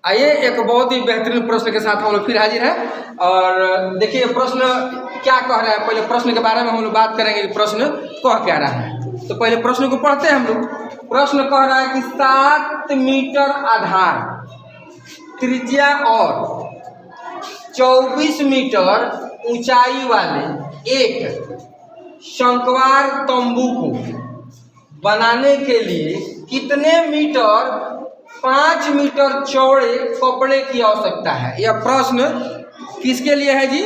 आइए एक बहुत ही बेहतरीन प्रश्न के साथ हम लोग फिर हाजिर हैं। और देखिए प्रश्न क्या कह रहा है, पहले प्रश्न के बारे में हम लोग बात करेंगे कि प्रश्न कह क्या रहा है। तो पहले प्रश्न को पढ़ते हैं हम लोग। प्रश्न कह रहा है कि 7 मीटर आधार त्रिज्या और 24 मीटर ऊंचाई वाले एक शंक्वाकार तंबू को बनाने के लिए कितने मीटर 5 मीटर चौड़े कपड़े की आवश्यकता है। यह प्रश्न किसके लिए है जी?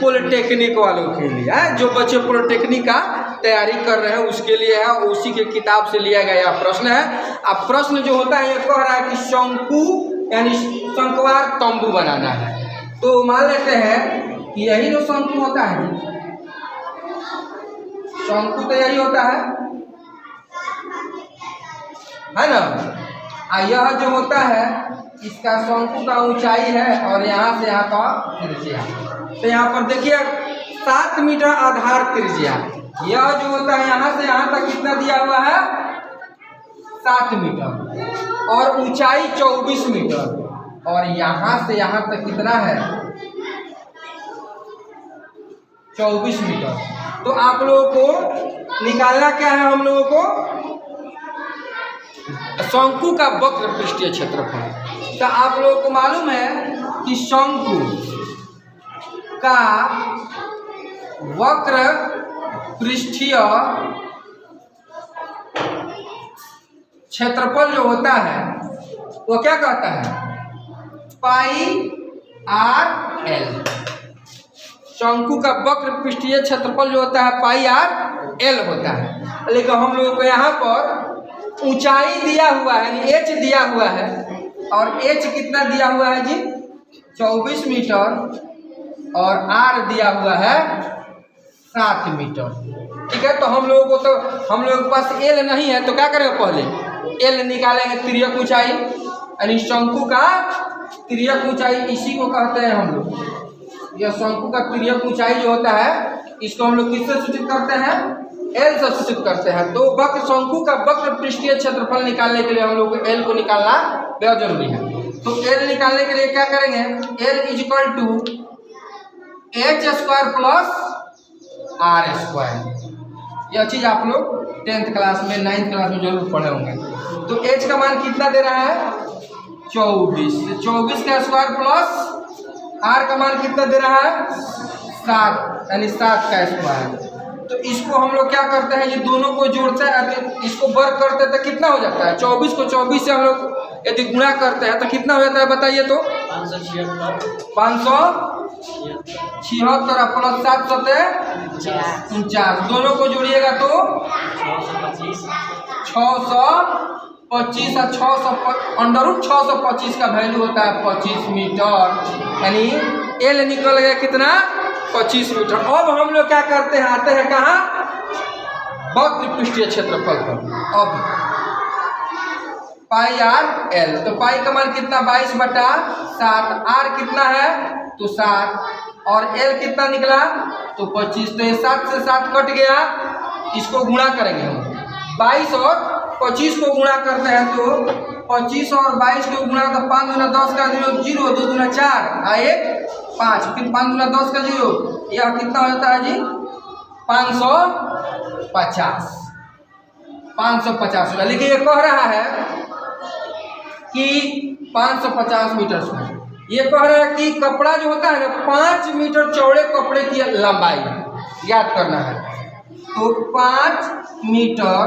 पॉलिटेक्निक वालों के लिए है। जो बच्चे पॉलिटेक्निक का तैयारी कर रहे हैं उसके लिए है, उसी के किताब से लिया गया यह प्रश्न है। अब प्रश्न जो होता है ये कह रहा है कि शंकु यानी शंक्वाकार तंबू बनाना है। तो मान लेते हैं कि यही जो शंकु होता है, शंकु तो यही होता है ना। यह जो होता है इसका शंकु का ऊंचाई है और यहाँ से यहाँ का त्रिज्या। तो यहाँ पर देखिए 7 मीटर आधार त्रिज्या, यह जो होता है यहाँ से यहाँ तक कितना दिया हुआ है 7 मीटर और ऊंचाई 24 मीटर और यहाँ से यहाँ तक कितना है 24 मीटर। तो आप लोगों को निकालना क्या है, हम लोगों को शंकु का वक्र पृष्ठीय क्षेत्रफल। तो आप लोगों को मालूम है कि शंकु का वक्र पृष्ठीय क्षेत्रफल जो होता है वो क्या कहता है, पाई आर एल। शंकु का वक्र पृष्ठीय क्षेत्रफल जो होता है पाई आर एल होता है। लेकिन हम लोगों को यहाँ पर ऊंचाई दिया हुआ है यानी एच दिया हुआ है और एच कितना दिया हुआ है जी 24 मीटर और आर दिया हुआ है 7 मीटर। ठीक है, तो हम लोगों के पास एल नहीं है तो क्या करेंगे, पहले एल निकालेंगे, तिर्यक ऊंचाई यानी शंकु का तिर्यक ऊंचाई, इसी को कहते हैं हम लोग। यह शंकु का तिर्यक ऊंचाई जो होता है इसको हम लोग किससे सूचित करते हैं, एल से सूचित करते हैं। तो वक्र शंकु का वक्र पृष्ठीय क्षेत्रफल निकालने के लिए हम लोग को एल को निकालना बहुत जरूरी है। तो एल निकालने के लिए क्या करेंगे, L is equal to H square plus R square. यह चीज आप लोग 10th क्लास में 9th क्लास में जरूर पढ़े होंगे। तो एच का मान कितना दे रहा है 24, 24 का स्क्वायर प्लस आर का मान कितना दे रहा है 7 यानी 7 का स्क्वायर। तो इसको हम लोग क्या करते हैं, ये दोनों को जोड़ते हैं, इसको वर्ग करते हैं तो कितना हो जाता है 24 को 24 से हम लोग यदि गुणा करते हैं तो कितना हो जाता है बताइए। तो 576 प्लस 7 49, दोनों को जोड़िएगा तो 625 और 625 का वैल्यू होता है 25 मीटर यानी एल निकल गया कितना 25 मीटर। अब हम लोग क्या करते हैं, आते हैं कहाँ वक्र पृष्ठीय क्षेत्रफल पर। अब पाई आर एल, तो पाई का मान कितना 22/7, आर कितना है तो 7 और एल कितना निकला तो 25। तो ये 7 से 7 कट गया, इसको गुणा करेंगे हम 22 और 25 को गुणा करते हैं तो 25 और 22 को गुणा तो 5 दूना 10 का 0, 2 दूना 4 आए 5, फिर 5 दूना 10 का 0, यह कितना हो जाता है जी 550 होगा। लेकिन ये कह रहा है कि 550 मीटर स्क्वायर, ये कह रहा है कि कपड़ा जो होता है ना 5 मीटर चौड़े कपड़े की लंबाई याद करना है। तो 5 मीटर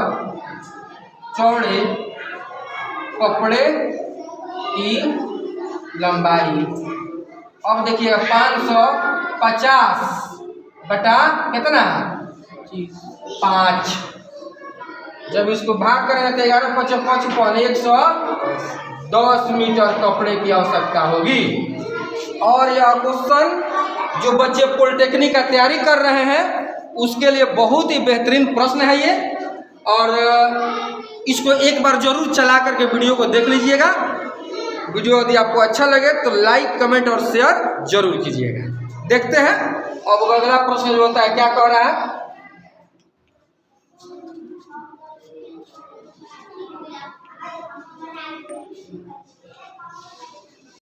चौड़े कपड़े की लंबाई। अब देखिए 550 बटा कितना 5, जब इसको भाग करेंगे तो 11 × 5 = 110 मीटर कपड़े की आवश्यकता होगी। और यह क्वेश्चन जो बच्चे पॉलिटेक्निक का तैयारी कर रहे हैं उसके लिए बहुत ही बेहतरीन प्रश्न है ये। और इसको एक बार जरूर चला करके वीडियो को देख लीजिएगा। वीडियो यदि आपको अच्छा लगे तो लाइक कमेंट और शेयर जरूर कीजिएगा। देखते हैं अब अगला प्रश्न जो होता है क्या कह रहा है।